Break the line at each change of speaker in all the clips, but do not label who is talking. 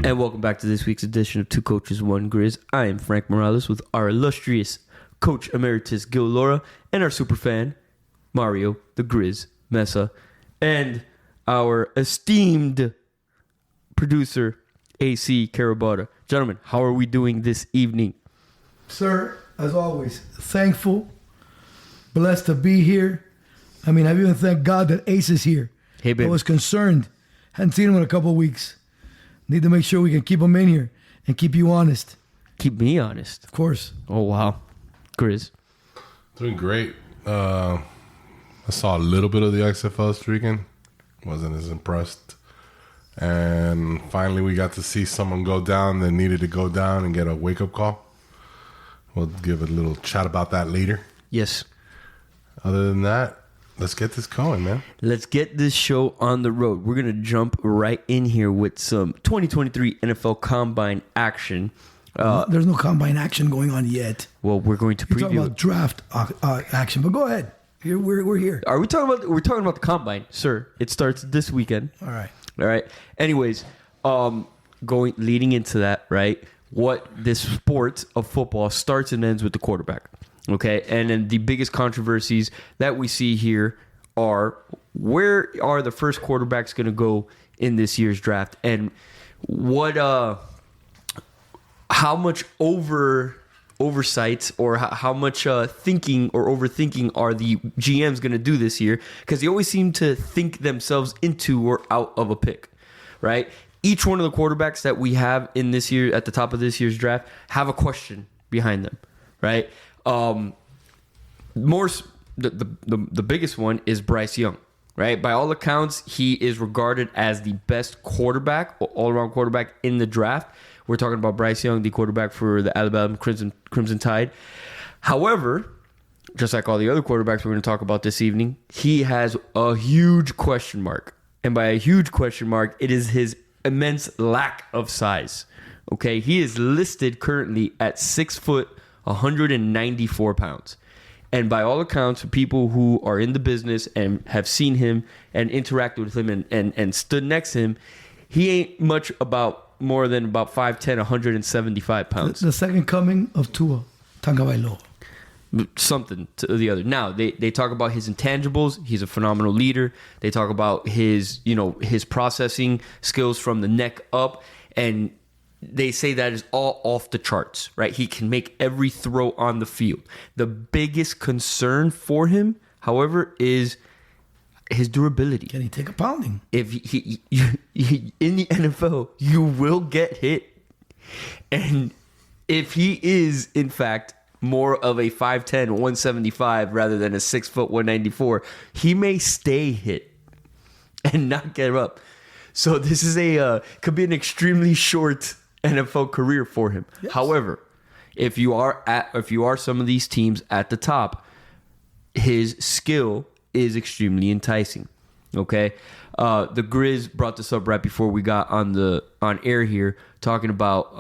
And welcome back to this week's edition of Two Coaches, One Grizz. I am Frank Morales with our illustrious Coach Emeritus Gil Laura and our superfan, Mario the Grizz Mesa, and our esteemed producer, AC Carabata. Gentlemen, how are we doing this evening?
Sir, as always, thankful, blessed to be here. I mean, I've even thanked God that Ace is here.
Hey, baby.
I was concerned. Hadn't seen him in a couple of weeks. Need to make sure we can keep him in here and keep you honest.
Keep me honest.
Of course.
Oh, wow. Grizz.
Doing great. I saw a little bit of the XFL this weekend. Wasn't as impressed. And finally we got to see someone go down that needed to go down and get a wake-up call. We'll give a little chat about that later.
Yes.
Other than that, let's get this going, man.
Let's get this show on the road. We're going to jump right in here with some 2023 NFL Combine action.
There's no combine action going on yet.
Well, we're going to
You're talking
preview
about draft action, but go ahead. Here we're here.
Are we talking about? We're talking about the combine, sir. It starts this weekend.
All right.
All right. Anyways, leading into that, right? What this sport of football starts and ends with the quarterback. Okay, and then the biggest controversies that we see here are where are the first quarterbacks going to go in this year's draft, and what how much oversight or how much thinking or overthinking are the GMs going to do this year? Because they always seem to think themselves into or out of a pick, right? Each one of the quarterbacks that we have in this year at the top of this year's draft have a question behind them, right? The biggest one is Bryce Young, right? By all accounts, he is regarded as the best quarterback, all-around quarterback in the draft. We're talking about Bryce Young, the quarterback for the Alabama Crimson Tide. However, just like all the other quarterbacks we're going to talk about this evening, he has a huge question mark. And by a huge question mark, it is his immense lack of size. Okay, he is listed currently at 6 foot, 194 pounds. And by all accounts, people who are in the business and have seen him and interacted with him and stood next to him, he ain't much more than about 5'10", 175 pounds.
The second coming of Tua Tagovailoa.
Something to the other. Now, they talk about his intangibles. He's a phenomenal leader. They talk about his processing skills from the neck up, and they say that is all off the charts, right? He can make every throw on the field. The biggest concern for him, however, is his durability.
Can he take a pounding?
If he in the NFL, you will get hit. And if he is, in fact, more of a 5'10", 175 rather than a 6 foot 194, he may stay hit and not get up. So this is could be an extremely short NFL career for him. Yes. However, if you are some of these teams at the top, his skill is extremely enticing. Okay, the Grizz brought this up right before we got on air here, talking about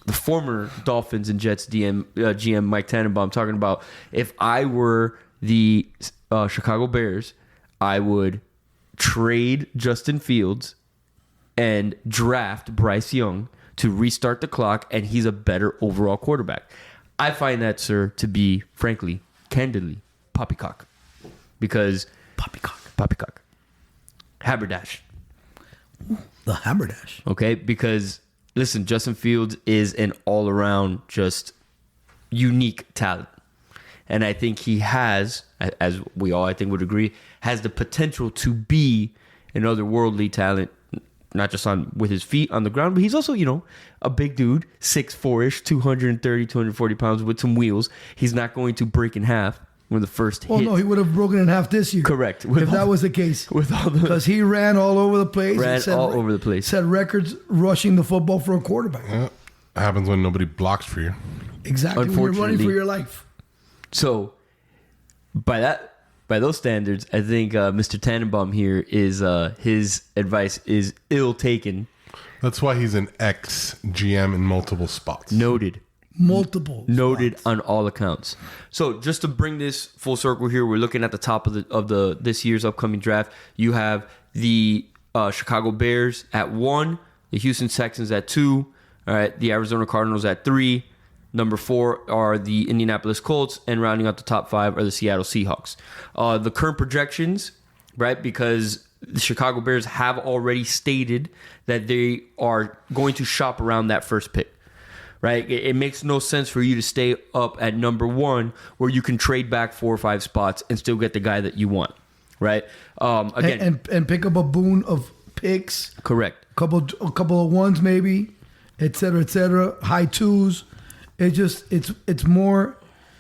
the former Dolphins and Jets GM Mike Tannenbaum, talking about if I were the Chicago Bears, I would trade Justin Fields and draft Bryce Young to restart the clock, and he's a better overall quarterback. I find that, sir, to be, frankly, candidly, poppycock. Because... Poppycock. Haberdash.
The Haberdash.
Okay, because, listen, Justin Fields is an all-around, just unique talent. And I think he has, as we all, I think, would agree, has the potential to be an otherworldly talent, not just with his feet on the ground, but he's also, a big dude, 6'4"-ish, 230, 240 pounds with some wheels. He's not going to break in half when the first hit.
Oh, no, he would have broken in half this year.
Correct.
If that was the case. Because he ran all over the place. Set records rushing the football for a quarterback.
Yeah. It happens when nobody blocks for you.
Exactly. When you're running for your life.
So, by those standards, I think Mr. Tannenbaum here is his advice is ill taken.
That's why he's an ex-GM in multiple spots.
Noted.
Noted
spots. On all accounts. So just to bring this full circle here, we're looking at the top of this year's upcoming draft. You have the Chicago Bears at 1, the Houston Texans at 2. All right, the Arizona Cardinals at 3. Number 4 are the Indianapolis Colts, and rounding out the top 5 are the Seattle Seahawks. The current projections, right, because the Chicago Bears have already stated that they are going to shop around that first pick, right? It makes no sense for you to stay up at number 1 where you can trade back 4 or 5 spots and still get the guy that you want, right? Again,
and pick up a boon of picks.
Correct.
A couple of ones maybe, et cetera, high 2s. It's more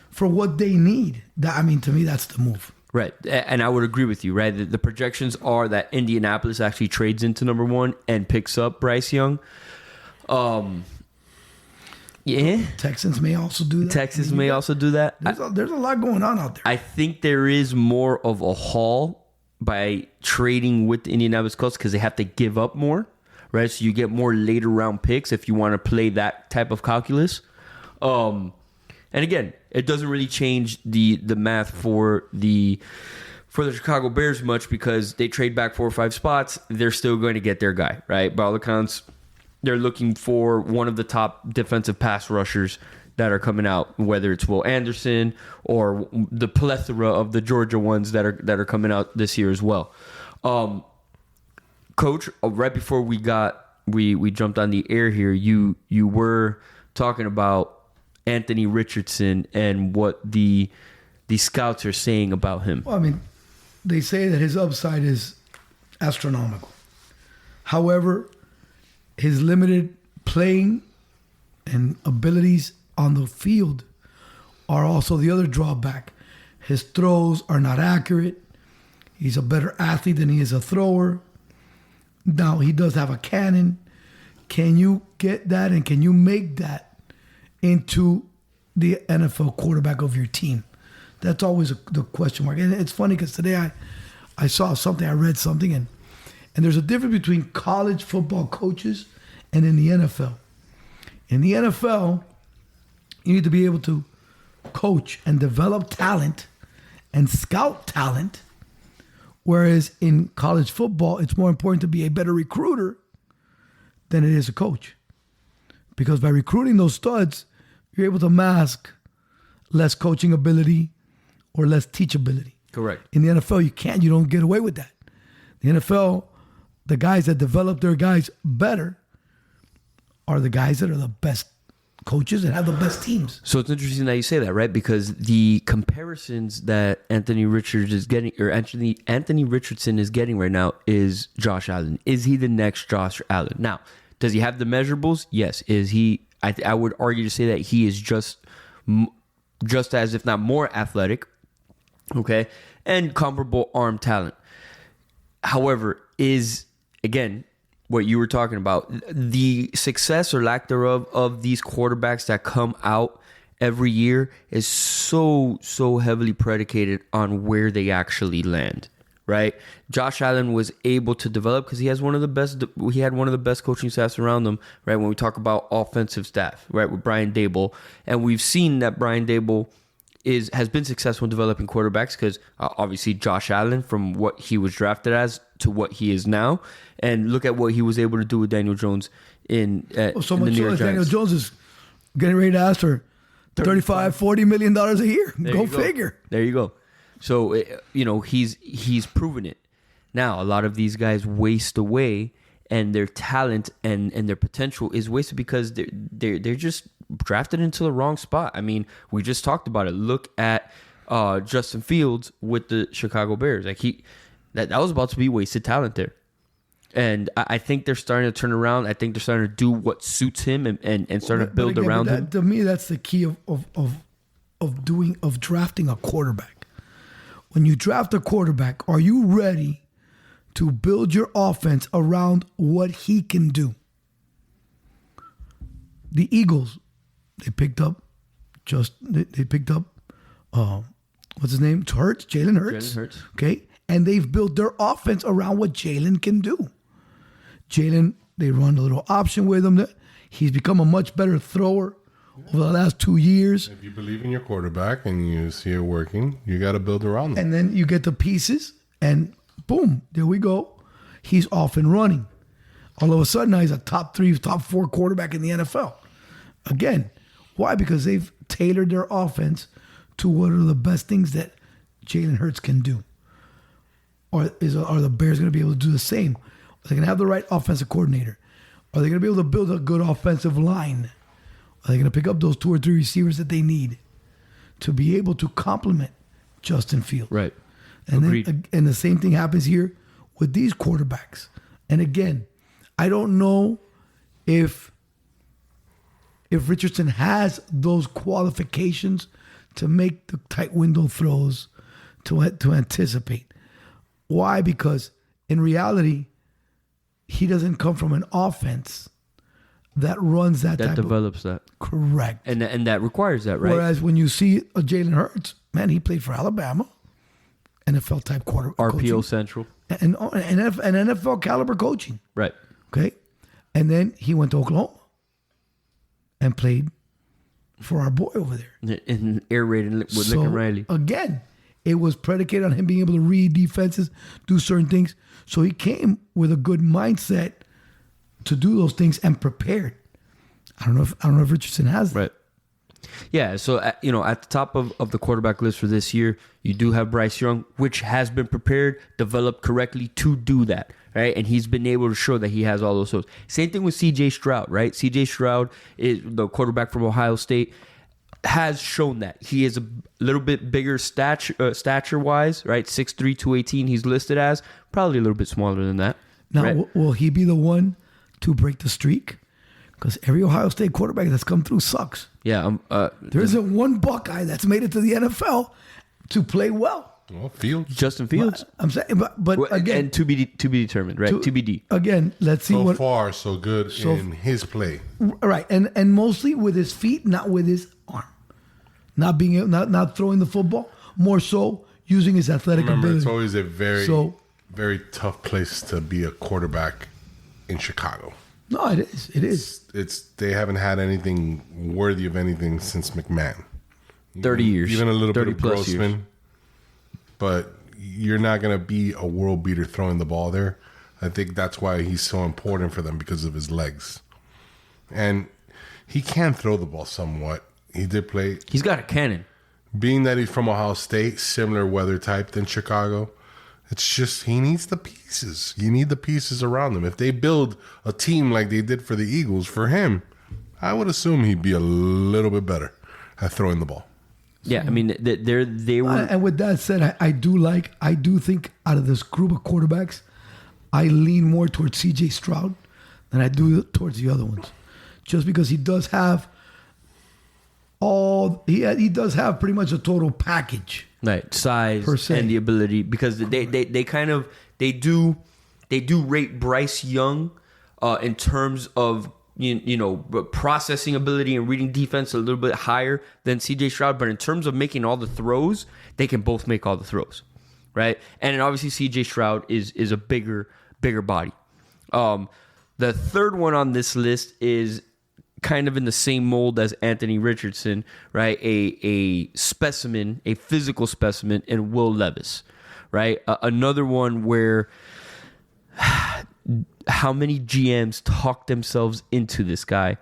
for what they need. To me, that's the move.
Right, and I would agree with you, right? The projections are that Indianapolis actually trades into number 1 and picks up Bryce Young. Yeah.
Texans may also do that.
Texas may also do that.
There's a lot going on out there.
I think there is more of a haul by trading with the Indianapolis Colts because they have to give up more, right? So you get more later round picks if you want to play that type of calculus. And again, it doesn't really change the math for the Chicago Bears much because they trade back 4 or 5 spots. They're still going to get their guy, right? By all accounts, they're looking for one of the top defensive pass rushers that are coming out, whether it's Will Anderson or the plethora of the Georgia ones that are coming out this year as well. Coach, right before we jumped on the air here, you were talking about Anthony Richardson and what the scouts are saying about him.
Well, they say that his upside is astronomical. However, his limited playing and abilities on the field are also the other drawback. His throws are not accurate. He's a better athlete than he is a thrower. Now, he does have a cannon. Can you get that and can you make that into the NFL quarterback of your team? That's always the question mark. And it's funny because today I saw something, I read something, and there's a difference between college football coaches and in the NFL. In the NFL, you need to be able to coach and develop talent and scout talent, whereas in college football, it's more important to be a better recruiter than it is a coach. Because by recruiting those studs, you're able to mask less coaching ability or less teachability.
Correct.
In the NFL, you can't. You don't get away with that. The NFL, the guys that develop their guys better are the guys that are the best coaches and have the best teams.
So it's interesting that you say that, right? Because the comparisons that Anthony Richardson is getting right now is Josh Allen. Is he the next Josh Allen? Now, does he have the measurables? Yes. Is he? I would argue to say that he is just as, if not more, athletic, okay, and comparable arm talent. However, is, again, what you were talking about, the success or lack thereof of these quarterbacks that come out every year is so heavily predicated on where they actually land, right? Josh Allen was able to develop because he had one of the best coaching staffs around him, right? When we talk about offensive staff, right, with Brian Daboll, and we've seen that Brian Daboll has been successful in developing quarterbacks because obviously Josh Allen, from what he was drafted as to what he is now, and look at what he was able to do with Daniel Jones in the New York Giants.
Daniel Jones is getting ready to ask for $35-40 million a year. Go figure.
There you go. So he's proven it. Now a lot of these guys waste away, and their talent and their potential is wasted because they're just drafted into the wrong spot. I mean, we just talked about it. Look at Justin Fields with the Chicago Bears. Like that was about to be wasted talent there. And I think they're starting to turn around. I think they're starting to do what suits him and starting to build around him.
To me, that's the key of drafting a quarterback. When you draft a quarterback, are you ready to build your offense around what he can do? The Eagles, they picked up what's his name? Jalen Hurts. Okay. And they've built their offense around what Jalen can do. Jalen, they run a little option with him. He's become a much better thrower over the last 2 years.
If you believe in your quarterback and you see it working, you got to build around them.
And then you get the pieces, and boom, there we go. He's off and running. All of a sudden now he's a top 3, top 4 quarterback in the NFL. Again, why? Because they've tailored their offense to what are the best things that Jalen Hurts can do. Are the Bears going to be able to do the same? Are they going to have the right offensive coordinator? Are they going to be able to build a good offensive line? Are they going to pick up those 2 or 3 receivers that they need to be able to complement Justin Fields?
Right.
And
Agreed.
then, and the same thing happens here with these quarterbacks. And again, I don't know if Richardson has those qualifications to make the tight window throws to anticipate. Why? Because in reality, he doesn't come from an offense that runs that type
develops that.
Correct.
And that requires that, right?
Whereas when you see a Jalen Hurts, man, he played for Alabama, NFL type quarter,
RPO
coaching,
Central.
and NFL caliber coaching.
Right.
Okay, and then he went to Oklahoma and played for our boy over there.
And air raid with Lincoln Riley.
Again, it was predicated on him being able to read defenses, do certain things. So he came with a good mindset to do those things and prepared. I don't know if Richardson has that.
Right. Yeah, so at the top of the quarterback list for this year, you do have Bryce Young, which has been prepared, developed correctly to do that, right? And he's been able to show that he has all those skills. Same thing with C.J. Stroud, right? C.J. Stroud is the quarterback from Ohio State, has shown that. He is a little bit bigger stature-wise, right? 6'3", 218 he's listed as. Probably a little bit smaller than that.
Now,
right?
Will he be the one to break the streak? Because every Ohio State quarterback that's come through sucks.
Yeah.
There isn't one Buckeye that's made it to the NFL to play well.
Well, Fields.
Justin Fields.
I'm saying, but again,
and to be determined, right? TBD.
Again, let's see
So far, so good in his play.
Right, and mostly with his feet, not with his arm. Not being able, not throwing the football, more so using his athletic ability.
It's always a very tough place to be a quarterback in Chicago.
No, it is. It is.
They haven't had anything worthy of anything since McMahon.
30 years.
Even a little bit of
plus
Grossman.
years.
But you're not going to be a world beater throwing the ball there. I think that's why he's so important for them, because of his legs. And he can throw the ball somewhat. He did play.
He's got a cannon.
Being that he's from Ohio State, similar weather type than Chicago, it's just he needs the pieces. You need the pieces around him. If they build a team like they did for the Eagles, for him, I would assume he'd be a little bit better at throwing the ball.
Yeah, I mean, they were.
And with that said, I do think out of this group of quarterbacks, I lean more towards C.J. Stroud than I do towards the other ones, just because he does have he does have pretty much a total package.
Right, size and the ability, because they do rate Bryce Young in terms of processing ability and reading defense a little bit higher than C.J. Stroud, but in terms of making all the throws, they can both make all the throws, right? And obviously C.J. Stroud is a bigger body. The third one on this list is kind of in the same mold as Anthony Richardson, right? A specimen, a physical specimen in Will Levis, right? Another one where how many GMs talk themselves into this guy,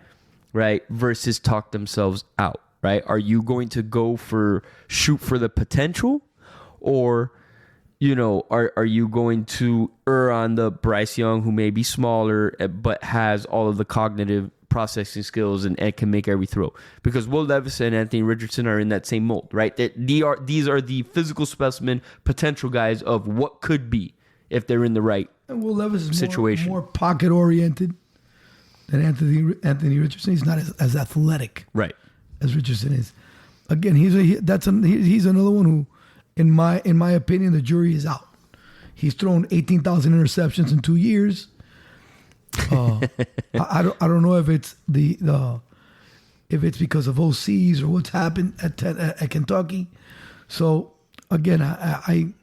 right? Versus talk themselves out, right? Are you going to shoot for the potential, or are you going to err on the Bryce Young, who may be smaller but has all of the cognitive processing skills and can make every throw? Because Will Levis and Anthony Richardson are in that same mold, right? These are the physical specimen potential guys of what could be if they're in the right
and Will Levis is
situation.
More pocket oriented than Anthony Richardson. He's not as athletic,
right,
as Richardson is. Again, he's another one who, in my opinion, the jury is out. He's thrown 18,000 interceptions in 2 years. I don't know if it's if it's because of OCs or what's happened at Kentucky. So again, I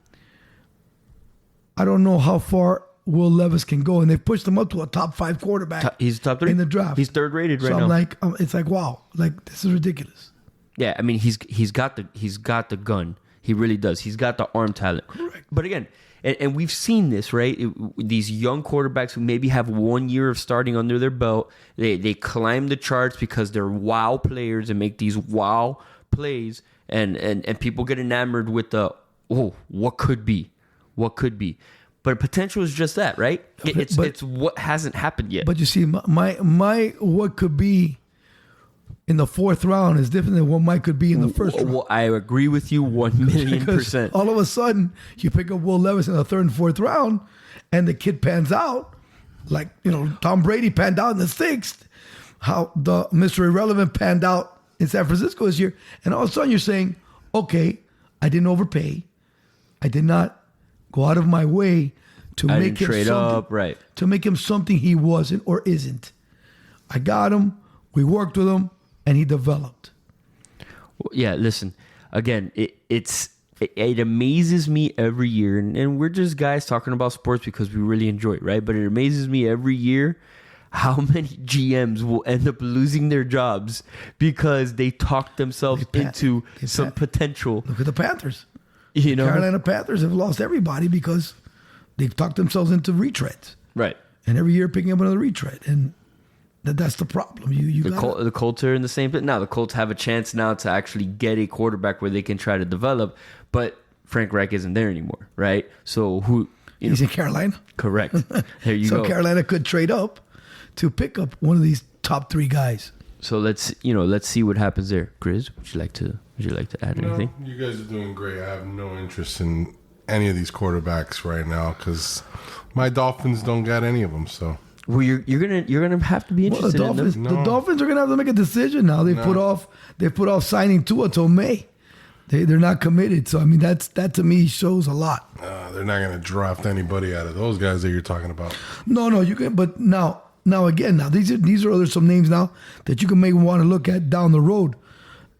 don't know how far Will Levis can go, and they've pushed him up to a top 5 quarterback.
He's top 3
in the draft.
He's third rated right now.
So I'm like, it's like, wow, like this is ridiculous.
Yeah, I mean he's got the gun. He really does. He's got the arm talent.
Correct.
But again, and we've seen this, right? These young quarterbacks who maybe have 1 year of starting under their belt, they climb the charts because they're wow players and make these wow plays, and people get enamored with what could be. But potential is just that, right? It's what hasn't happened yet.
But you see, my what could be in the fourth round is different than what might could be in the first round.
Well, I agree with you 1,000,000%.
All of a sudden, you pick up Will Levis in the third and fourth round, and the kid pans out like Tom Brady panned out in the sixth. How the Mr. Irrelevant panned out in San Francisco this year, and all of a sudden you're saying, okay, I didn't overpay, I did not go out of my way to make him
trade
something,
up, right?
To make him something he wasn't or isn't. I got him. We worked with him. And he developed.
Well, yeah, listen. Again, it amazes me every year, and we're just guys talking about sports because we really enjoy it, right? But it amazes me every year how many GMs will end up losing their jobs because they talked themselves into some potential.
Look at the Panthers. Carolina Panthers have lost everybody because they've talked themselves into retreads.
Right.
And every year picking up another retread. And that's the problem.
The Colts are in the same bit now. The Colts have a chance now to actually get a quarterback where they can try to develop, but Frank Reich isn't there anymore, right? So
he's in Carolina.
Correct. There you go.
So Carolina could trade up to pick up one of these top three guys.
So let's see what happens there. Grizz, would you like to add anything?
You guys are doing great. I have no interest in any of these quarterbacks right now because my Dolphins don't got any of them. So.
Well, you're gonna have to be interested in them.
The Dolphins are gonna have to make a decision now. They put off signing Tua till May. They're not committed. So I mean that to me shows a lot.
They're not gonna draft anybody out of those guys that you're talking about.
No, you can. But now these are some names now that you can maybe want to look at down the road.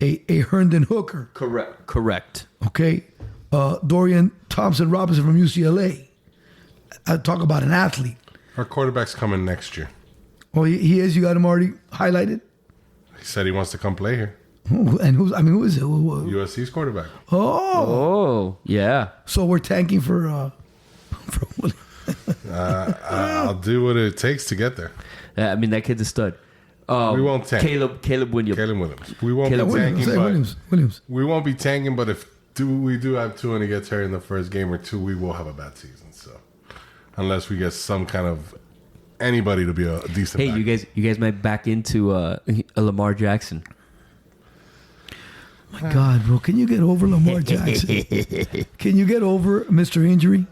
A Herndon Hooker.
Correct.
Okay, Dorian Thompson Robinson from UCLA. I talk about an athlete.
Our quarterback's coming next year.
Oh, he is? You got him already highlighted?
He said he wants to come play here.
And who is it?
USC's quarterback.
Oh, yeah.
So we're tanking for
I'll do what it takes to get there.
I mean, that kid's a stud.
We won't tank.
Caleb Williams.
We won't be tanking.
Williams.
We won't be tanking, but if we do have Tua and he gets hurt in the first game or two, we will have a bad season. So unless we get some kind of anybody to be a decent.
Hey, back. you guys might back into a Lamar Jackson.
My God, bro, can you get over Lamar Jackson? Can you get over Mr. Injury?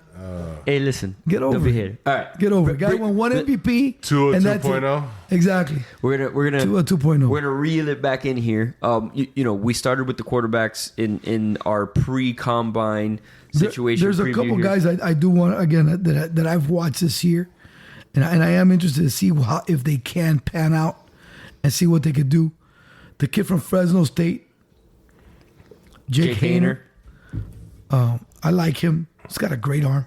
Hey, listen.
Get over
here. All right.
Get over it. Guy won one MVP.
Tua 2.0.
Exactly.
We're gonna
Tua 2.0.
We're gonna reel it back in here. We started with the quarterbacks in our pre-combine situation.
There's a couple guys I do want again that I've watched this year, and I am interested to see if they can pan out and see what they could do. The kid from Fresno State, Jake Haener. I like him. He's got a great arm,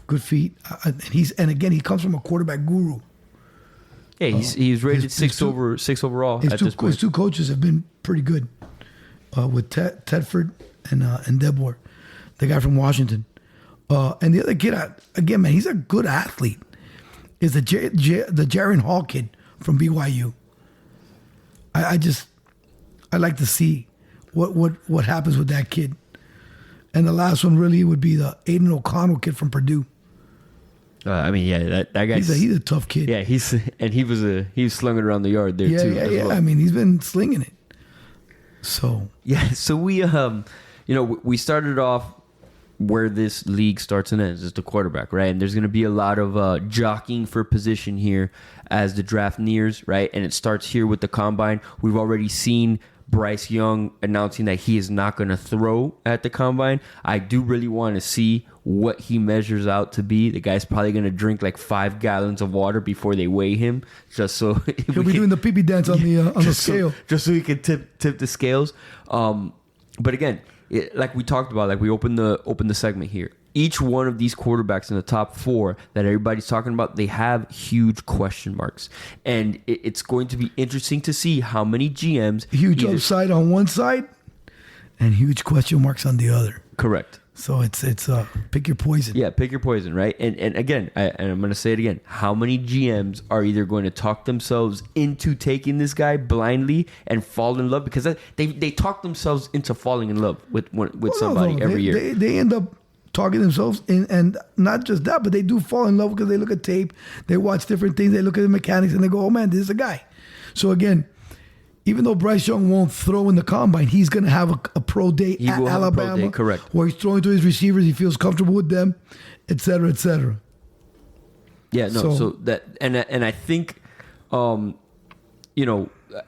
good feet. He comes from a quarterback guru.
Yeah, he's rated six overall.
His two coaches have been pretty good with Tedford and Debor, the guy from Washington. And the other kid, again, man, he's a good athlete. Is the Jaren Hall kid from BYU. I like to see what happens with that kid. And the last one really would be the Aiden O'Connell kid from Purdue.
I mean, yeah, that guy.
He's a tough kid.
Yeah, he was slunging around the yard there too.
Yeah.
Well.
I mean, he's been slinging it. So
we started off where this league starts and ends is the quarterback, right? And there's going to be a lot of jockeying for position here as the draft nears, right? And it starts here with the combine. We've already seen Bryce Young announcing that he is not going to throw at the combine. I do really want to see what he measures out to be. The guy's probably going to drink like 5 gallons of water before they weigh him, just so
he'll be doing the pee-pee dance on the scale,
just so he can tip the scales. But again, like we talked about, like we opened the segment here. Each one of these quarterbacks in the top 4 that everybody's talking about, they have huge question marks. And it's going to be interesting to see how many GMs...
Huge upside on one side and huge question marks on the other.
Correct.
So it's pick your poison.
Yeah, pick your poison, right? And again, I'm going to say it again. How many GMs are either going to talk themselves into taking this guy blindly and fall in love? Because they talk themselves into falling in love with somebody every year.
They end up talking themselves in, and not just that, but they do fall in love because they look at tape, they watch different things, they look at the mechanics, and they go, oh man, this is a guy. So again, even though Bryce Young won't throw in the combine, he's going to have a pro day at Alabama. Pro day,
correct.
Where he's throwing to his receivers, he feels comfortable with them, et cetera, et cetera.
Yeah, no. So that and I think, I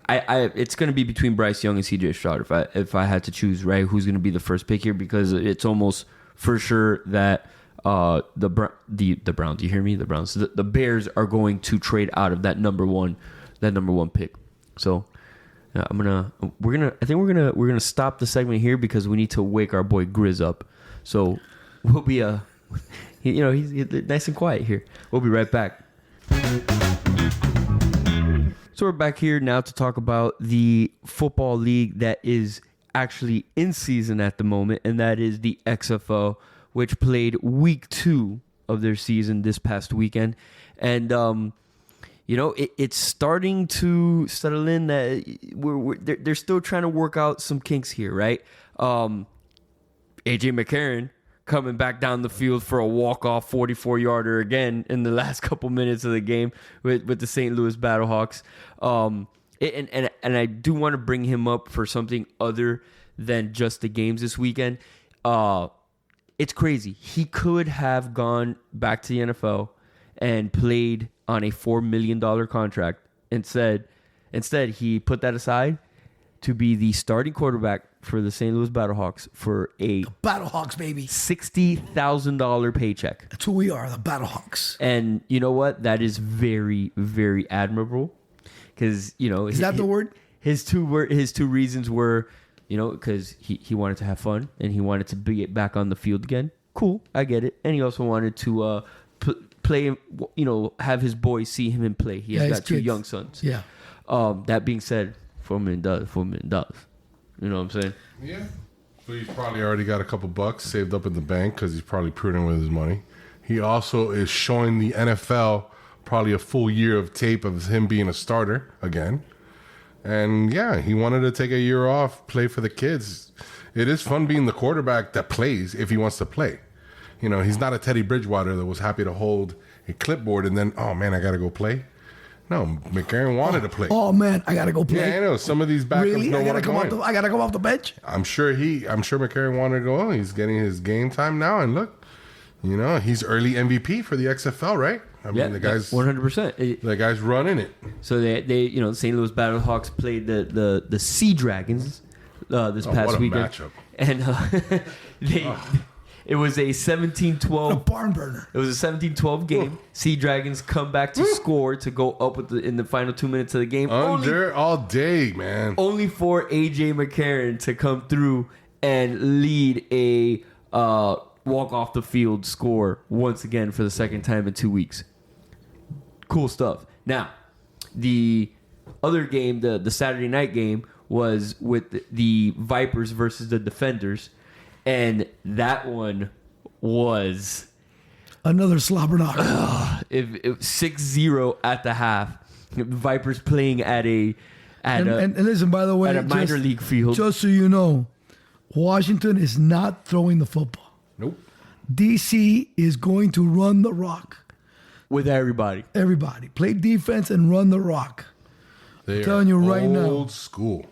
it's going to be between Bryce Young and C.J. Stroud if I had to choose, right? Who's going to be the first pick here? Because it's almost for sure that the Browns. You hear me? The Browns. The Bears are going to trade out of that number one pick. So. I think we're gonna stop the segment here because we need to wake our boy Grizz up. So we'll be he's nice and quiet here. We'll be right back. So we're back here now to talk about the football league that is actually in season at the moment, and that is the XFL, which played week 2 of their season this past weekend, and it's starting to settle in that they're still trying to work out some kinks here, right? AJ McCarron coming back down the field for a walk-off 44-yarder again in the last couple minutes of the game with the St. Louis Battlehawks. And I do want to bring him up for something other than just the games this weekend. It's crazy. He could have gone back to the NFL and played on a $4 million contract. Instead, he put that aside to be the starting quarterback for the St. Louis Battlehawks for a
Battlehawks, baby,
$60,000 paycheck.
That's who we are, the Battlehawks.
And you know what? That is very, very admirable. Because
is that the word?
His two reasons were, because he wanted to have fun and he wanted to be back on the field again. Cool, I get it. And he also wanted to play, have his boys see him and play. He has got 2 young sons.
Yeah.
That being said, $4 million. You know what I'm saying?
Yeah. So he's probably already got a couple bucks saved up in the bank because he's probably prudent with his money. He also is showing the NFL probably a full year of tape of him being a starter again. And yeah, he wanted to take a year off, play for the kids. It is fun being the quarterback that plays if he wants to play. He's not a Teddy Bridgewater that was happy to hold a clipboard and then, oh man, I got to go play. No, McCarron wanted to play.
Oh man, I got to go play.
Yeah, I know. Some of these backups
really?
don't want to go in.
I got to come off the bench.
I'm sure McCarron wanted to go. Oh, he's getting his game time now, and look, he's early MVP for the XFL, right? I mean, the guy's
100%.
The guy's running it.
So they the St. Louis Battlehawks played the Sea Dragons this past weekend.
Matchup.
And it was a 17-12.
A barn burner.
It was a 17-12 game. Sea Dragons come back to score to go up in the final 2 minutes of the game.
Under all day, man.
Only for AJ McCarron to come through and lead a walk off the field score once again for the second time in 2 weeks. Cool stuff. Now, the other game, the Saturday night game, was with the Vipers versus the Defenders. And that one was
another slobber knocker.
6-0 at the half. Vipers playing and
listen, by the way,
at a minor league field.
Just so you know, Washington is not throwing the football.
Nope.
DC is going to run the rock
with everybody.
Everybody play defense and run the rock.
I'm
telling you right now,
old school.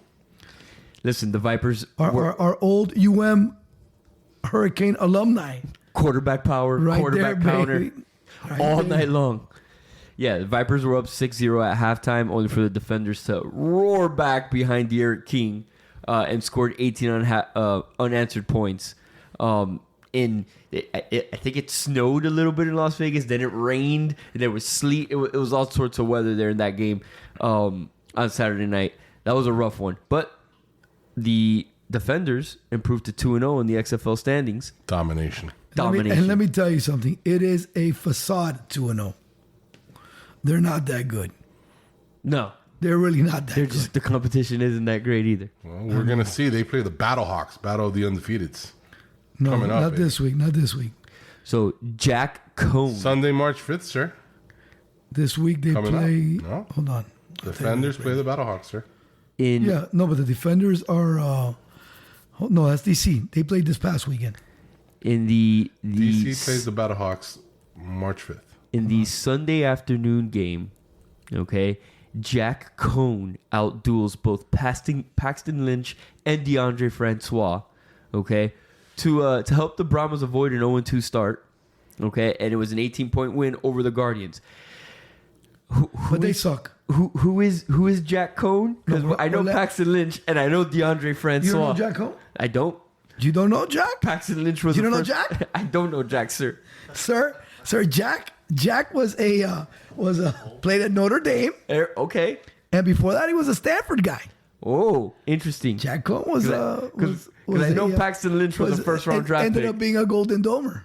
Listen, the Vipers
are old Hurricane alumni.
Quarterback power,
right
quarterback
there,
counter, all night long. Yeah, the Vipers were up 6-0 at halftime, only for the Defenders to roar back behind Derek King and scored 18 unanswered points. I think it snowed a little bit in Las Vegas. Then it rained. And there was sleet. It was all sorts of weather there in that game on Saturday night. That was a rough one. But the Defenders improved to 2-0 in the XFL standings.
Domination.
And let me tell you something. It is a facade 2-0. They're not that good.
No.
They're really not that
They're
good.
just the competition isn't that great either.
Well, we're gonna see. They play the Battlehawks, Battle of the Undefeateds.
No,
coming up,
not this week. Not this week.
So Jack Cone.
Sunday, March 5th, sir.
This week they
Coming up.
play.
No.
Hold on.
Defenders play the Battlehawks, sir.
in
Yeah, no, but the defenders are. No, that's DC. They played this past weekend.
in the
DC plays the Battlehawks March 5th.
in the Sunday afternoon game. Okay, Jack Cone outduels both Paxton Lynch and DeAndre Francois. Okay, to help the Brahmas avoid an 0-2 start. Okay, and it was an 18-point win over the Guardians.
But they suck.
Who is Jack Cone? Because
No,
I know
well,
Paxton Lynch and I know DeAndre Francois.
You don't know Jack Cone?
I don't.
You don't know Jack?
Paxton Lynch was.
You
the
don't know
first-
Jack?
I don't know Jack, sir.
Sir, Jack was a played at Notre Dame,
Okay.
and before that he was a Stanford guy.
Oh, interesting.
Jack Cone was
Because I know Paxton Lynch was a first round draft
ended
pick.
up being a Golden Domer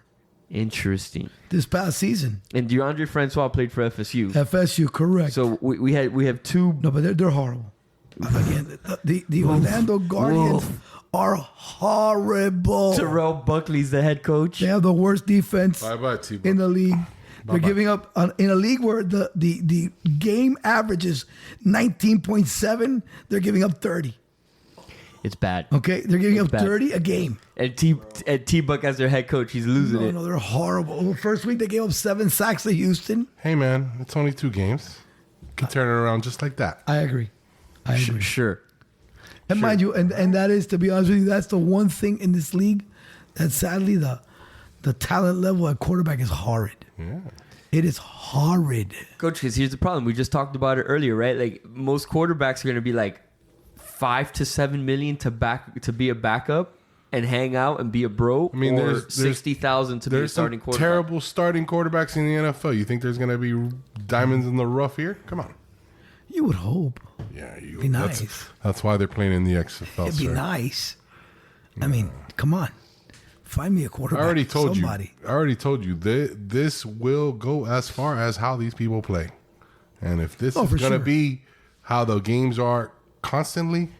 Interesting.
this past season.
And DeAndre Francois played for FSU.
FSU, correct.
So we have two.
No, but they're horrible. Again, the Orlando Guardians are horrible.
Terrell Buckley's the head coach.
They have the worst defense
Bye-bye, T-Buck.
in the league. They're
Bye-bye.
giving up in a league where the game average is 19.7. They're giving up 30.
It's bad.
Okay, they're giving up
bad.
30 a game.
And T Buck as their head coach, he's losing it.
No, they're horrible. Well, first week they gave up 7 sacks to Houston.
Hey, man, it's only 2 games. You can turn it around just like that.
I agree.
Sure.
And mind you, and that is, to be honest with you, that's the one thing in this league that sadly the talent level at quarterback is horrid.
Yeah.
It is horrid.
Coach, because here's the problem. We just talked about it earlier, right? Like most quarterbacks are going to be like 5 to 7 million to be a backup and hang out and be a bro.
I mean,
or
there's
60,000 to be a
There's
starting
some
quarterback.
terrible starting quarterbacks in the NFL. You think there's going to be diamonds in the rough here? Come on.
You would hope.
Yeah, you.
Be
that's,
nice.
that's why they're playing in the XFL,
It'd be
sir.
nice. I mean, come on. Find me a
I
quarterback.
already told
somebody.
you. I already told you. This will go as far as how these people play, and if this is
for
going to
sure.
be how the games are constantly,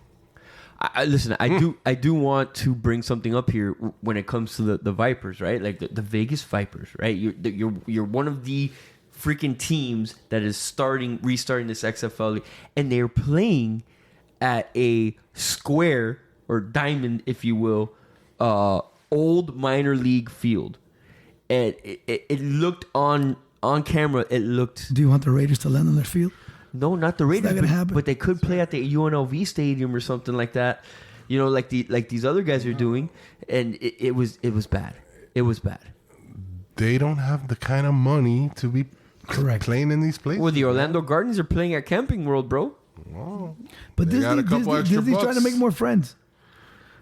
Listen, I do want to bring something up here when it comes to the Vipers, right? Like the Vegas Vipers, right? You're one of the freaking teams that is restarting this XFL league, and they're playing at a square or diamond, if you will, old minor league field, and it looked on camera. It looked
Do you want the Raiders to land on their field?
no, not the Raiders,
not gonna happen.
but they could play at the UNLV stadium or something like that. You know, like these other guys are doing, and it was bad. It was bad.
they don't have the kind of money to be
Correct.
playing in these places.
Well, the Orlando Guardians are playing at Camping World, bro.
But
They got a couple extra
Disney's trying to
bucks.
make more friends.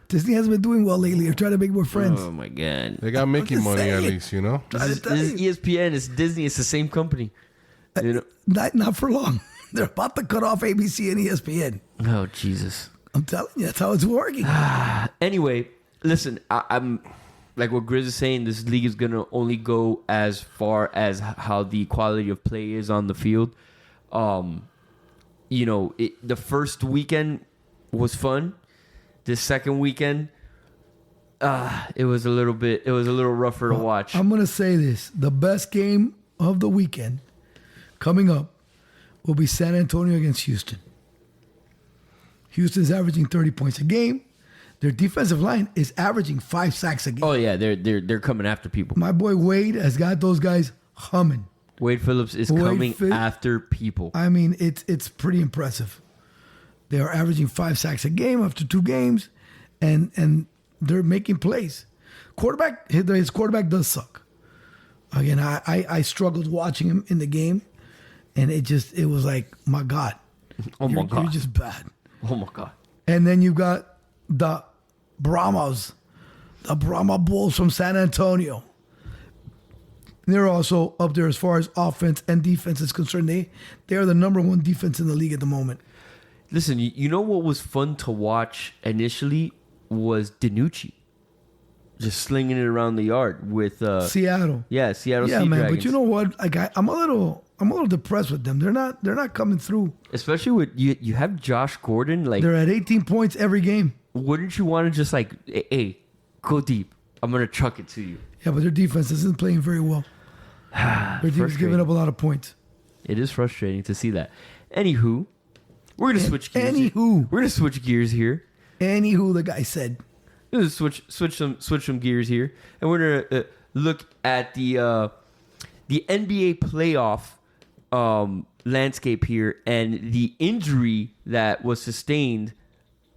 Disney hasn't been doing well lately. They're trying to make more friends.
Oh my god!
They got Mickey
just
money at
saying.
least, you know.
Trying to
This
tell
is
you.
ESPN. It's Disney. It's the same company. You know?
Not for long. They're about to cut off ABC and ESPN.
Oh Jesus!
I'm telling you, that's how it's working.
Anyway, listen. I'm like what Grizz is saying. This league is gonna only go as far as how the quality of play is on the field. You know, the first weekend was fun. The second weekend, it was a little rougher to watch.
I'm going to say this. The best game of the weekend coming up will be San Antonio against Houston. Houston's averaging 30 points a game. Their defensive line is averaging 5 sacks a game.
Oh yeah, they're coming after people.
My boy Wade has got those guys humming.
Wade Phillips is
Wade
coming
Phil-
after people.
I mean, it's pretty impressive. They are averaging 5 sacks a game after 2 games, and they're making plays. His quarterback does suck. Again, I struggled watching him in the game, and it was like, my God,
Oh my God.
you're just bad.
Oh my God.
And then you've got the Brahma Bulls from San Antonio. They're also up there as far as offense and defense is concerned. They are the number 1 defense in the league at the moment.
Listen, you know what was fun to watch initially was DiNucci. just slinging it around the yard with
Seattle.
Seattle
Yeah,
Sea
man.
Dragons.
But you know what? Like I'm a little depressed with them. They're not coming through.
Especially with you have Josh Gordon. Like,
They're at 18 points every game.
wouldn't you want to just like, hey, go deep. I'm gonna chuck it to you.
Yeah, but their defense isn't playing very well. Their team's giving up a lot of points.
It is frustrating to see that. Anywho, we're gonna switch gears.
Anywho.
We're gonna switch gears here.
Anywho, the guy said.
We're gonna switch some gears here, and we're gonna look at the NBA playoff landscape here, and the injury that was sustained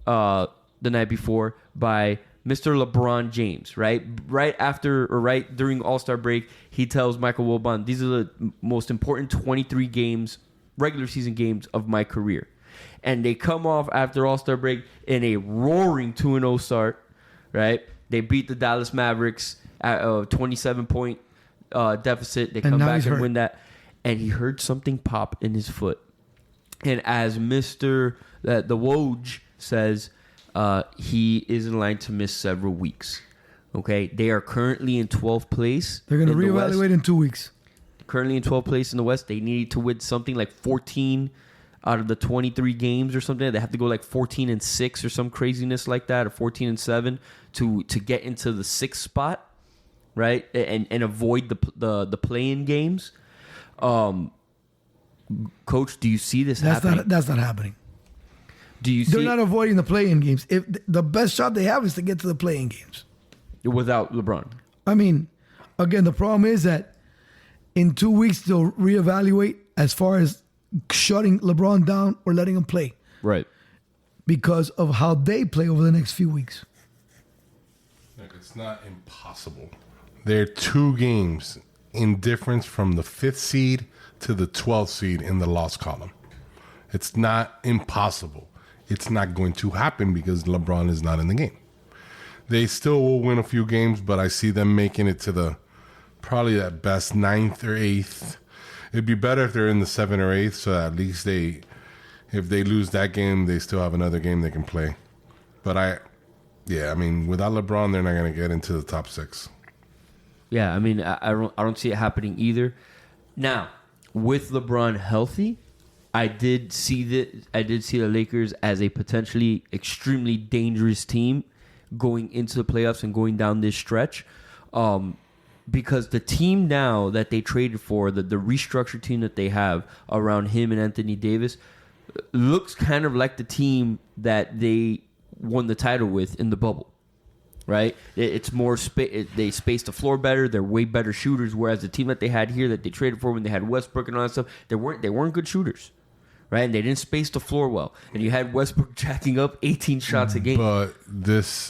the night before by Mr. LeBron James. Right after or right during All-Star break, he tells Michael Wilbon, "These are the most important 23 games, regular season games of my career." And they come off after All-Star break in a roaring 2-0 start, right? They beat the Dallas Mavericks at a 27-point deficit. They come back and win that. And he heard something pop in his foot. And as Mr. The Woj says, he is in line to miss several weeks. Okay? They are currently in 12th place.
They're going to reevaluate in 2 weeks.
Currently in 12th place in the West. They need to win something like 14 out of the 23 games or something. They have to go like 14-6 or some craziness like that, or 14-7 to get into the 6th spot, right? And avoid the play-in games. Coach, do you see this happening?
That's not happening.
Do you see?
They're not avoiding the play-in games. If the best shot they have is to get to the play-in games
without LeBron.
I mean, again, the problem is that in 2 weeks they'll reevaluate as far as shutting LeBron down or letting him play.
Right.
Because of how they play over the next few weeks.
Look, it's not impossible. They're 2 games in difference from the 5th seed to the 12th seed in the loss column. It's not impossible. It's not going to happen because LeBron is not in the game. They still will win a few games, but I see them making it to probably at best 9th or 8th. It'd be better if they're in the 7th or 8th, so at least if they lose that game, they still have another game they can play. But I mean, without LeBron, they're not going to get into the top 6.
Yeah, I mean, I don't see it happening either. Now, with LeBron healthy, I did see the Lakers as a potentially extremely dangerous team going into the playoffs and going down this stretch. Because the team now that they traded for, the restructured team that they have around him and Anthony Davis, looks kind of like the team that they won the title with in the bubble, right? It's more they space the floor better. They're way better shooters. Whereas the team that they had here that they traded for when they had Westbrook and all that stuff, they weren't good shooters, right? And they didn't space the floor well. And you had Westbrook jacking up 18 shots a game.
But this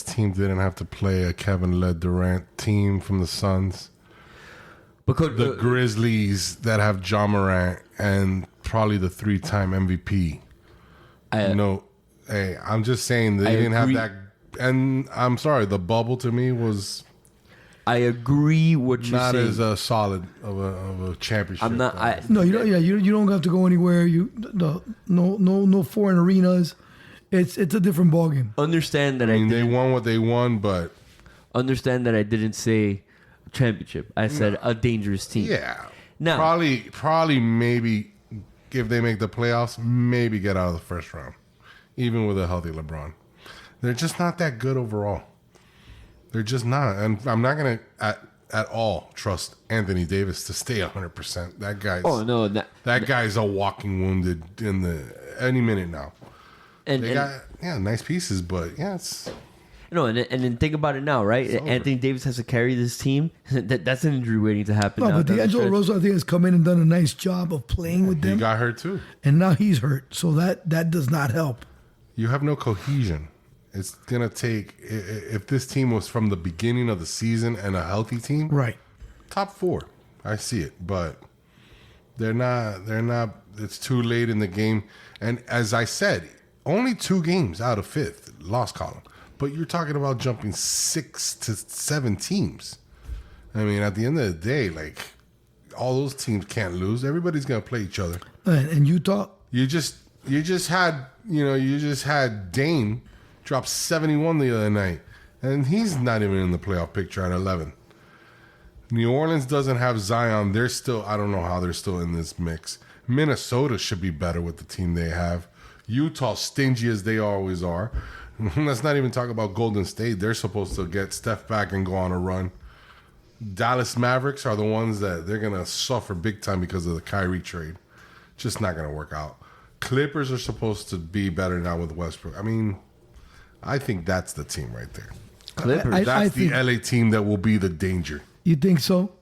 team didn't have to play a Kevin-led Durant team from the Suns.
Because
the Grizzlies that have John Morant and probably the 3-time MVP. Hey, I'm just saying they didn't have that. And I'm sorry, the bubble to me was.
I agree what you're
not
saying.
As solid of a championship.
I'm not.
No, you don't. Yeah, you don't have to go anywhere. No foreign arenas. It's a different ballgame.
Understand that
I mean, they won what they won, but
understand that I didn't say championship. I said a dangerous team.
Yeah.
Now,
probably maybe if they make the playoffs, maybe get out of the first round, even with a healthy LeBron. They're just not that good overall. They're just not, and I'm not gonna at all trust Anthony Davis to stay 100%. That guy's that guy's a walking wounded in any minute now. And they got nice pieces, but it's.
And then think about it now, right? Anthony Davis has to carry this team. That's an injury waiting to happen.
No,
now.
but D'Angelo Russell, I think, has come in and done a nice job of playing with them.
He got hurt too,
and now he's hurt, so that does not help.
You have no cohesion. It's gonna take if this team was from the beginning of the season and a healthy team,
right?
Top 4, I see it, but they're not. It's too late in the game, and as I said, only 2 games out of 5th loss column. But you're talking about jumping 6 to 7 teams. I mean, at the end of the day, like all those teams can't lose. Everybody's gonna play each other.
And Utah,
you just had Dame drop 71 the other night, And he's not even in the playoff picture at 11. New Orleans doesn't have Zion. They're still, I don't know how they're still in this mix. Minnesota should be better with the team they have. Utah, stingy as they always are. Let's not even talk about Golden State. They're supposed to get Steph back and go on a run. Dallas Mavericks are the ones that they're going to suffer big time because of the Kyrie trade. Just not going to work out. Clippers are supposed to be better now with Westbrook. I mean, I think that's the team right there.
Clippers.
That's the LA team that will be the danger.
You think so?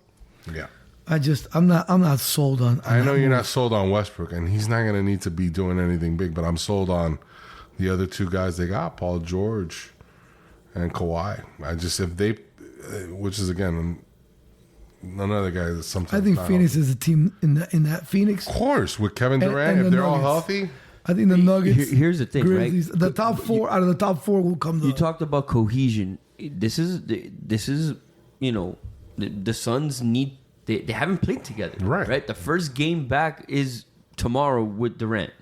Yeah.
I'm not sold on
I know you're not sold on Westbrook, and he's not going to need to be doing anything big, but I'm sold on the other two guys they got, Paul George and Kawhi. If they, which is again another guy that sometimes
I think Phoenix is a team in that Phoenix.
Of course, with Kevin Durant,
and
if
the
they're all
Nuggets.
healthy.
I think the Nuggets.
Here's the thing,
Grizzlies,
right?
The top four out of the top four will come.
You talked about cohesion. This is the Suns need. They haven't played together, right? The first game back is tomorrow with Durant.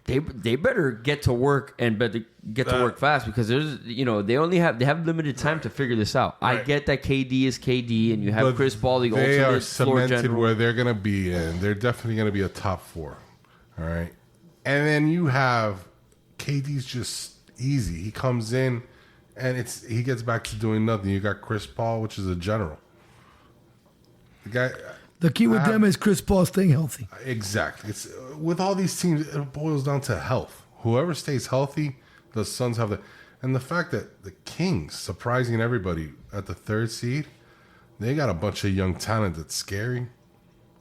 They better get to work and better get to work fast because they have limited time to figure this out. Right. I get that KD is KD and you have Chris Paul, the
they
ultimate
are
floor
cemented
general.
where they're going to be in. They're definitely going to be a top four. All right, and then you have KD's just easy. He comes in and he gets back to doing nothing. You got Chris Paul, which is a general.
The key with them is Chris Paul staying healthy.
Exactly. It's with all these teams, it boils down to health. Whoever stays healthy, the Suns have and the fact that the Kings surprising everybody at the 3rd seed, they got a bunch of young talent that's scary.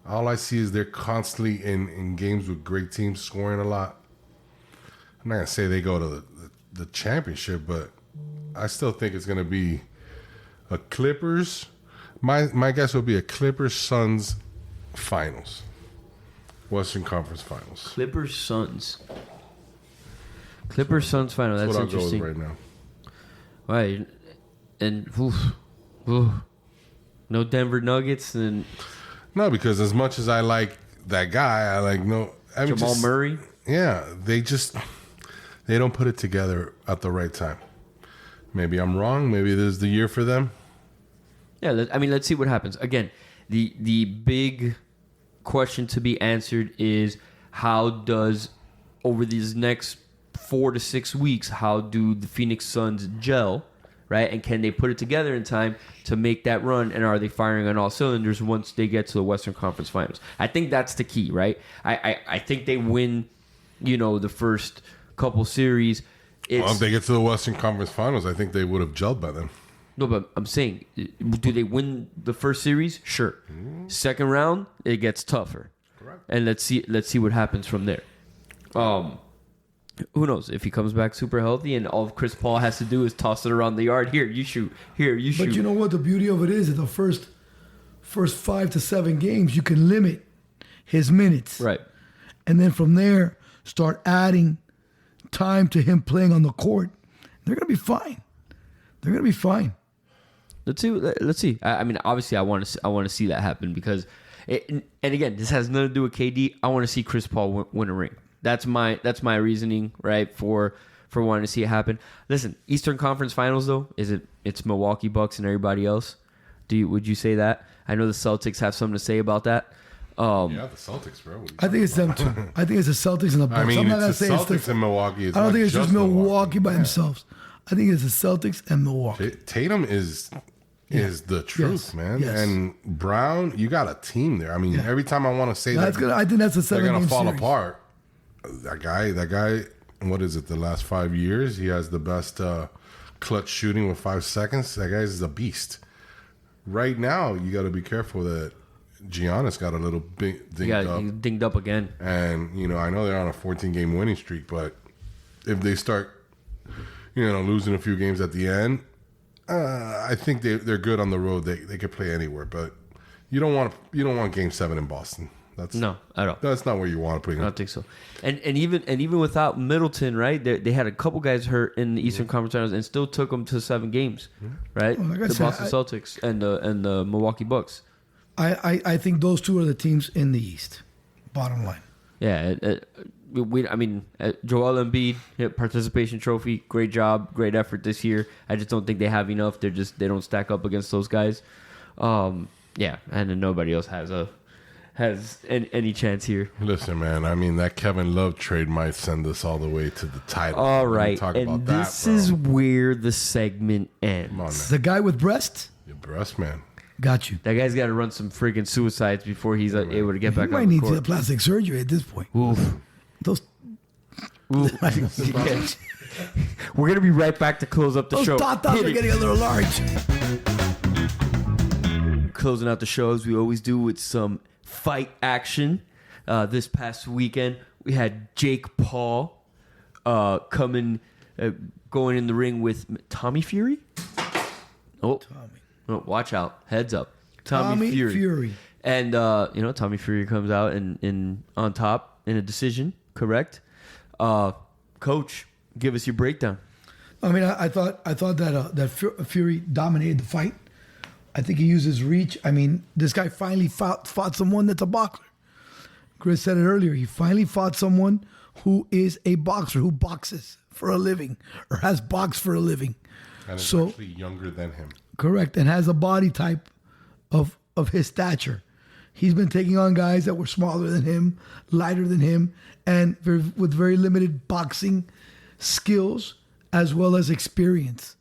All I see is they're constantly in games with great teams scoring a lot. I'm not gonna say they go to the championship, but I still think it's gonna be a Clippers. My guess would be a Clippers Suns finals, Western Conference Finals.
Clippers Suns final. That's
what
interesting.
I'll go with right now.
Right, and no Denver Nuggets and
no, because as much as I like that guy, I like
Jamal Murray.
Yeah, they don't put it together at the right time. Maybe I'm wrong. Maybe this is the year for them.
Yeah, let's see what happens. Again, the big question to be answered is how does, over these next 4 to 6 weeks, how do the Phoenix Suns gel, right? And can they put it together in time to make that run? And are they firing on all cylinders once they get to the Western Conference Finals? I think that's the key, right? I think they win, the first couple series.
If they get to the Western Conference Finals, I think they would have gelled by then.
No, but I'm saying, do they win the first series? Sure. Second round, it gets tougher.
Correct.
And let's see what happens from there. Who knows if he comes back super healthy and all Chris Paul has to do is toss it around the yard. Here, you shoot. Here, you shoot.
But you know what? The beauty of it is, in the first 5 to 7 games, you can limit his minutes,
right?
And then from there, start adding time to him playing on the court. They're gonna be fine. They're gonna be fine.
Let's see. I mean, obviously, I want to see that happen because, and again, this has nothing to do with KD. I want to see Chris Paul win a ring. That's my reasoning, right, for wanting to see it happen. Listen, Eastern Conference Finals though, it's Milwaukee Bucks and everybody else. Would you say that? I know the Celtics have something to say about that.
Yeah, the Celtics, bro.
I think it's them too. I think it's the Celtics and the Bucks.
I mean,
I'm not
it's the Celtics and Milwaukee.
I don't think it's just Milwaukee by themselves. I think it's the Celtics and Milwaukee.
Tatum is the truth, man.
Yes.
And Brown, you got a team there. I mean, every time I want to say
I think that's a 7-game
they're gonna fall
series.
apart. That guy. What is it? The last 5 years, he has the best clutch shooting with 5 seconds. That guy is a beast. Right now, you got to be careful that Giannis got a little bit
dinged up again.
And I know they're on a 14-game winning streak, but if they start, losing a few games at the end. I think they're good on the road. They could play anywhere, but you don't want Game 7 in Boston.
No, at all.
That's not where you want to play.
I don't think so. And even without Middleton, right? They had a couple guys hurt in the Eastern Conference Finals and still took them to 7 games, right?
Well, like
the Boston Celtics and the Milwaukee Bucks.
I think those two are the teams in the East. Bottom line.
Yeah, Joel Embiid participation trophy, great job, great effort this year. I just don't think they have enough. They don't stack up against those guys. And then nobody else has any chance here.
Listen, man. I mean, that Kevin Love trade might send us all the way to the title.
All right, and this is where the segment ends.
Come on, man.
The guy with breasts?
Your breast, man.
Got you.
That guy's got to run some friggin' suicides before he's able to get back
He
on
might
the
need
court.
plastic surgery at this point.
Oof.
Those
We're gonna be right back to close up the show.
tatas are getting a little large.
Closing out the show as we always do with some fight action. This past weekend we had Jake Paul going in the ring with Tommy Fury. Oh, watch out! Heads up, Tommy Fury. And Tommy Fury comes out and on top in a decision. Correct. Coach, give us your breakdown.
I mean, I thought that Fury dominated the fight. I think he used his reach. I mean, this guy finally fought someone that's a boxer. Grizz said it earlier. He finally fought someone who is a boxer, who boxes for a living or has boxed for a living.
And is actually younger than him.
Correct, and has a body type of his stature. He's been taking on guys that were smaller than him, lighter than him, and with very limited boxing skills as well as experience.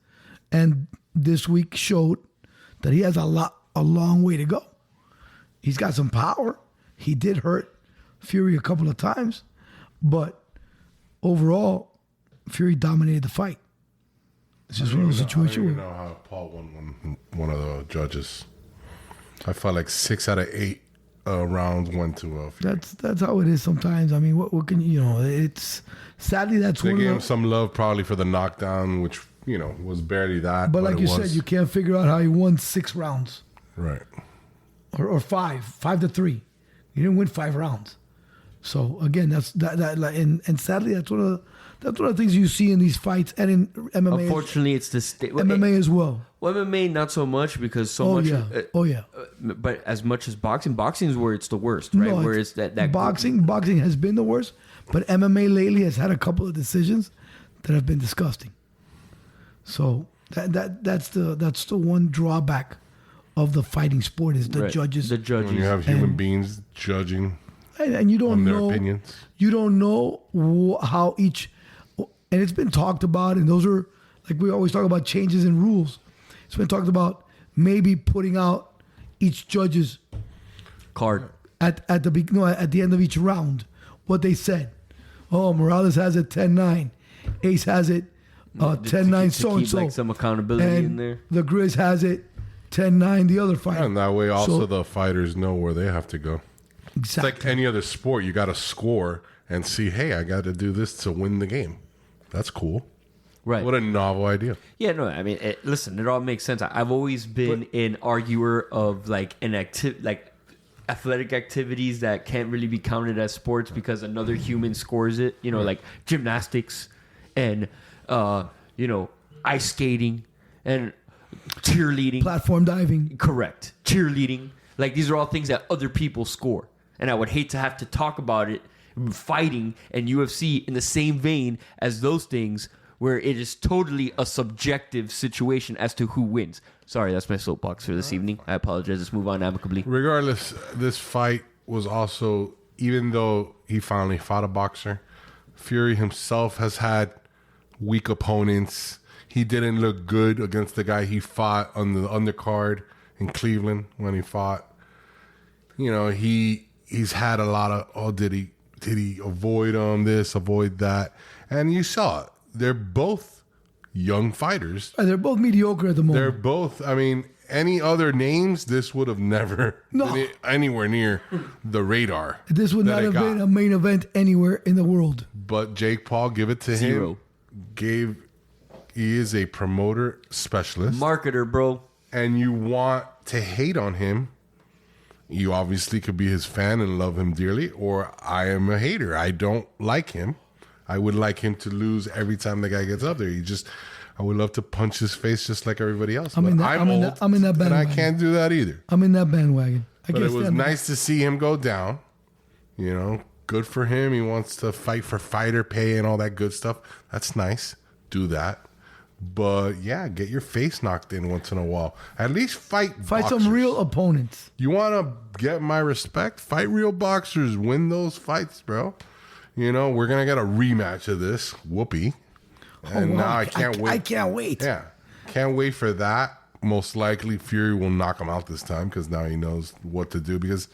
And this week showed that he has a long way to go. He's got some power. He did hurt Fury a couple of times, but overall, Fury dominated the fight. It's just one of those situations.
I don't even know how Paul won one of the judges. I felt like 6 out of 8 rounds went to Fury.
That's how it is sometimes. I mean, what can it's sadly that's
they
one
gave
of
him some love probably for the knockdown, which was barely that.
But like you said, you can't figure out how he won 6 rounds,
right?
Or 5 to 3. You didn't win 5 rounds. So again, and sadly that's one of the things you see in these fights and in MMA.
Unfortunately, it's the
MMA as well.
Well, MMA not so much because much.
Yeah.
But as much as boxing is where it's the worst, right?
No,
where it's that
boxing has been the worst, but MMA lately has had a couple of decisions that have been disgusting. So that's the one drawback of the fighting sport is the judges.
The judges.
When you have human beings judging,
and you don't know
their opinions.
You don't know how each, and it's been talked about, and those are like we always talk about changes in rules. It's been talked about maybe putting out each judge's
card
at the end of each round what they said. Oh, Morales has it 10-9. Ace has it 10-9 so and so.
Like some accountability in there.
The Grizz has it 10-9 the other fighter.
And that way also the fighters know where they have to go.
Exactly.
It's like any other sport. You got to score and see, hey, I got to do this to win the game. That's cool.
Right.
What a novel idea.
Yeah, no, I mean, listen, it all makes sense. I've always been an arguer of like athletic activities that can't really be counted as sports because another human scores it. Like gymnastics and ice skating and cheerleading,
platform diving.
Correct. Cheerleading. Like these are all things that other people score. And I would hate to have to talk about it, fighting and UFC in the same vein as those things where it is totally a subjective situation as to who wins. Sorry, that's my soapbox for this evening. I apologize. Let's move on amicably.
Regardless, this fight was also, even though he finally fought a boxer, Fury himself has had weak opponents. He didn't look good against the guy he fought on the undercard in Cleveland when he fought. He's had a lot of, did he avoid this, avoid that? And you saw it. They're both young fighters.
They're both mediocre at the moment.
They're both, any other names, this would have never been anywhere near the radar.
This would not have been a main event anywhere in the world.
But Jake Paul, give it to him. He is a promoter specialist.
Marketer, bro.
And you want to hate on him. You obviously could be his fan and love him dearly, or I am a hater. I don't like him. I would like him to lose every time the guy gets up there. I would love to punch his face just like everybody else.
I'm in that bandwagon.
And I can't do that either.
I'm in that bandwagon.
But it was nice to see him go down. good for him. He wants to fight for fighter pay and all that good stuff. That's nice. Do that. But yeah, get your face knocked in once in a while. At least fight boxers.
some real opponents.
You want to get my respect? Fight real boxers. Win those fights, bro. You know, we're going to get a rematch of this. Whoopee. And now I can't wait.
I can't wait.
Yeah. Can't wait for that. Most likely Fury will knock him out this time because now he knows what to do, because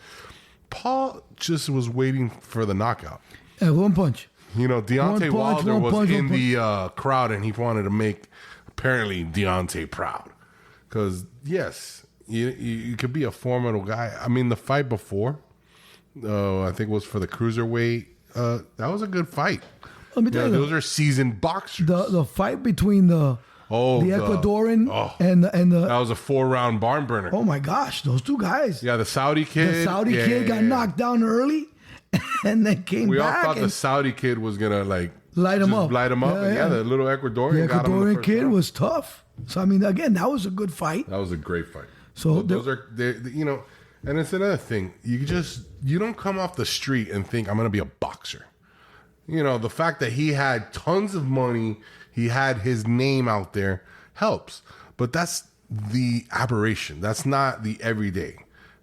Paul just was waiting for the knockout.
One punch.
You know, Deontay Wilder was in the crowd, and he wanted to make, apparently, Deontay proud. Because, yes, you could be a formidable guy. I mean, the fight before, I think was for the cruiserweight. That was a good fight.
Let me tell you,
those are seasoned boxers.
The fight between the Ecuadorian and the
that was a 4-round barn burner.
Oh my gosh, those two guys.
Yeah, the Saudi kid.
The Saudi kid got knocked down early, and then came back.
We all thought the Saudi kid was gonna
light him up.
Yeah, the little Ecuadorian.
The Ecuadorian kid was tough. So I mean, again, that was a good fight.
That was a great fight.
So
those are, you know, and it's another thing. You don't come off the street and think I'm gonna be a boxer. You know, the fact that he had tons of money, he had his name out there, helps. But that's the aberration. That's not the everyday.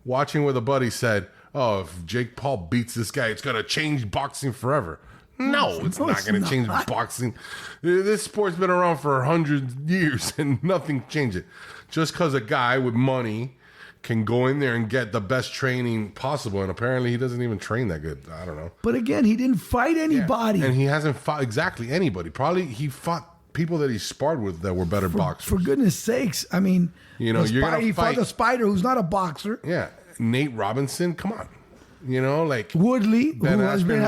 Watching with a buddy said, oh, if Jake Paul beats this guy, it's going to change boxing forever. No, it's not going to change boxing. This sport's been around for 100 years and nothing changed it. Just because a guy with money can go in there and get the best training possible, and apparently he doesn't even train that good. I don't know.
But again, he didn't fight anybody.
Yeah. And he hasn't fought exactly anybody. Probably he fought people that he sparred with that were better boxers.
For goodness sakes. I mean,
you know,
he fought the Spider, who's not a boxer.
Yeah. Nate Robinson, come on. You know, like
Woodley, who hasn't been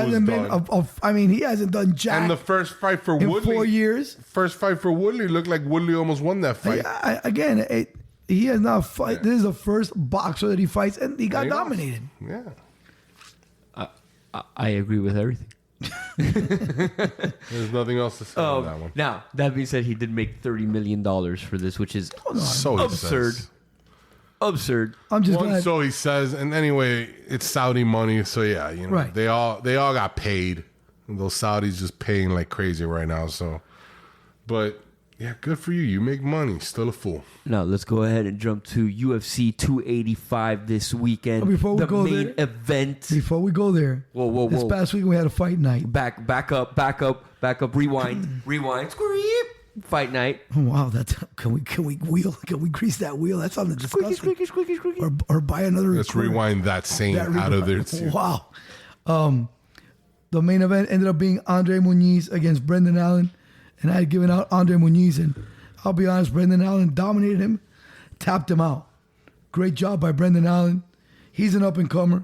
I mean, he hasn't done jack.
And the first fight for
in
Woodley,
4 years.
First fight for Woodley looked like Woodley almost won that fight.
He has not fight. Yeah. This is the first boxer that he fights, and he got dominated.
Yeah,
I agree with everything.
There's nothing else to say on that one.
Now, that being said, he did make $30 million for this, which is
so
absurd. Absurd.
I'm just glad.
So he says, and anyway, it's Saudi money, so yeah, you know,
right.
They all got paid. And those Saudis just paying like crazy right now. So, but yeah, good for you. You make money. Still a fool.
Now let's go ahead and jump to UFC 285 this weekend.
Before we
the
go
main event.
Before we go there,
whoa.
This past week we had a fight night.
Back up. Rewind. Squeak. Fight night.
Oh, wow, that's can we wheel? Can we grease that wheel? That's on the disgusting.
Squeaky.
Or buy another.
Let's rewind that saying out of there too.
Wow. The main event ended up being Andre Muniz against Brendan Allen, and I had given out Andre Muniz, and I'll be honest, Brendan Allen dominated him, tapped him out. Great job by Brendan Allen. He's an up and comer.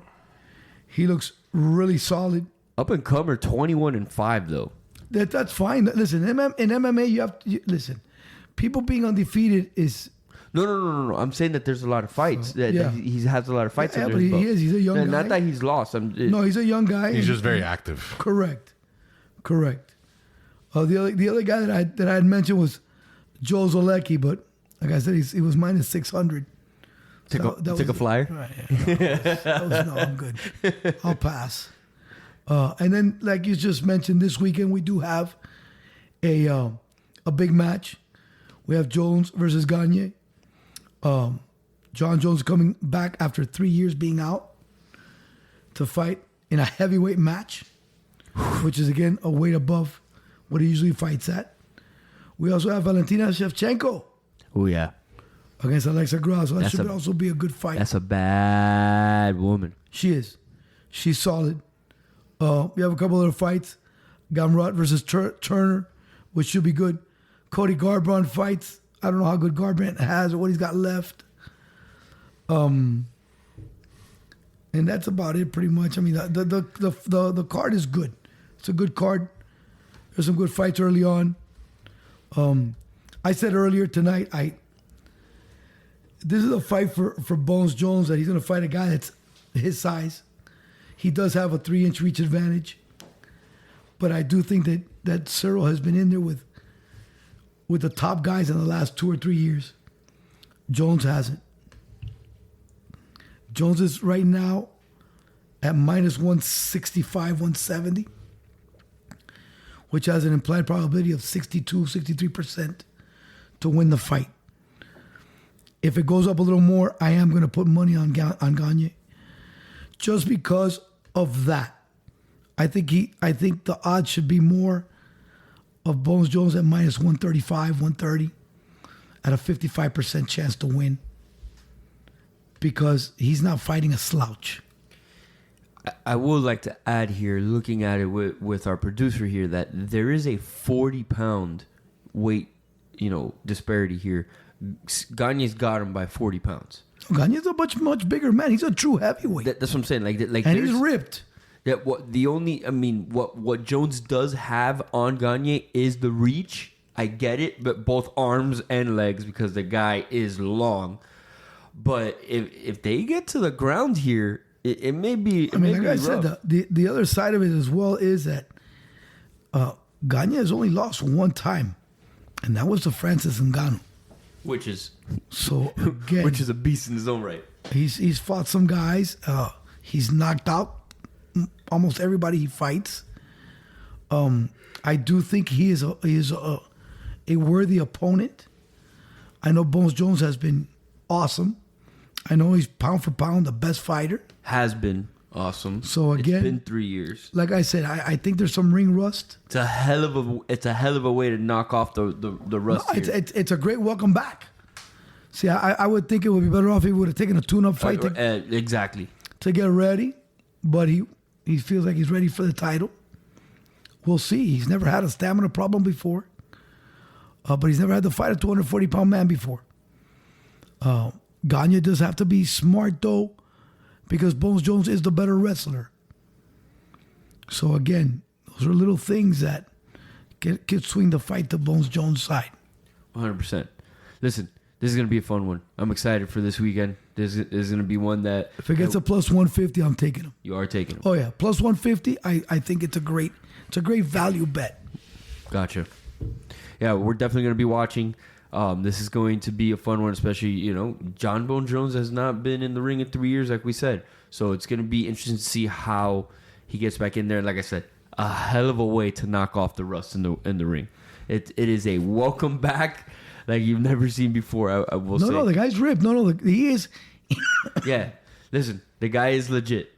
He looks really solid.
Up and comer, 21-5 though.
That's fine. Listen, in MMA, you have to listen. People being undefeated is
no. I'm saying that there's a lot of fights. He has a lot of fights.
Yeah, but he is. He's a young guy.
Not that he's lost.
No, he's a young guy.
He's just very active.
Correct. The other guy that I had mentioned was Joe Zolecki, but like I said, he was minus 600.
Take a flyer.
Right, no, I'm good. I'll pass. And then, like you just mentioned, this weekend we do have a big match. We have Jones versus Gagne. Jon Jones coming back after 3 years being out to fight in a heavyweight match, which is, again, a weight above what he usually fights at. We also have Valentina Shevchenko.
Oh, yeah.
Against Alexa Grasso. That should also be a good fight.
That's a bad woman.
She is. She's solid. We have a couple other fights. Gamrot versus Turner, which should be good. Cody Garbrandt fights. I don't know how good Garbrandt has or what he's got left. And that's about it, pretty much. I mean, the card is good. It's a good card. There's some good fights early on. I said earlier tonight, this is a fight for Bones Jones, that he's going to fight a guy that's his size. He does have a 3-inch reach advantage. But I do think that Cyril has been in there with the top guys in the last 2 or 3 years. Jones hasn't. Jones is right now at minus 165, 170, which has an implied probability of 62, 63% to win the fight. If it goes up a little more, I am going to put money on Gagne, just because of that. I think the odds should be more of Bones Jones at minus 135, 130, at a 55% chance to win, because he's not fighting a slouch.
I would like to add here, looking at it with our producer here, that there is a 40-pound weight, disparity here. Gagne's got him by 40 pounds.
Gagne's a much bigger man. He's a true heavyweight.
That's what I'm saying. Like,
and he's ripped.
That what Jones does have on Gagne is the reach. I get it, but both arms and legs, because the guy is long. But if they get to the ground here, it may be.
Like I said, the other side of it as well is that Gagne has only lost one time, and that was to Francis Ngannou.
Which is a beast in his own right.
He's fought some guys. He's knocked out almost everybody he fights. I do think he is a worthy opponent. I know Bones Jones has been awesome. I know he's pound for pound the best fighter.
Has been awesome.
So again,
it's been 3 years.
Like I said, I think there's some ring rust.
It's a hell of a way to knock off the rust. No,
it's a great welcome back. See, I would think it would be better off if he would have taken a tune-up fight
exactly
to get ready, but he feels like he's ready for the title. We'll see. He's never had a stamina problem before, but he's never had to fight a 240-pound man before. Gagne does have to be smart, though, because Bones Jones is the better wrestler. So, again, those are little things that could swing the fight to Bones Jones' side.
100%. Listen, this is going to be a fun one. I'm excited for this weekend. This is going to be one that...
If it gets a plus 150, I'm taking him.
You are taking him.
Oh, yeah. Plus 150, I think it's a great value bet.
Gotcha. Yeah, we're definitely going to be watching. This is going to be a fun one, especially, Jon Jones has not been in the ring in 3 years, like we said. So it's going to be interesting to see how he gets back in there. Like I said, a hell of a way to knock off the rust in the ring. It is a welcome back like you've never seen before, I will say.
No, the guy's ripped. No, he is.
Yeah. Listen, the guy is legit.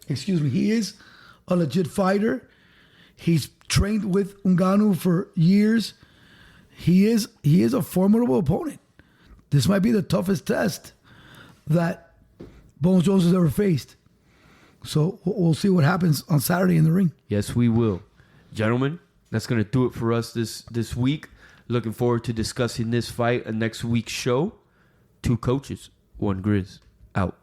Excuse me. He is a legit fighter. He's trained with Ngannou for years. He is a formidable opponent. This might be the toughest test that Bones Jones has ever faced. So we'll see what happens on Saturday in the ring.
Yes, we will. Gentlemen, that's going to do it for us this week. Looking forward to discussing this fight on next week's show. 2 coaches, 1 Grizz. Out.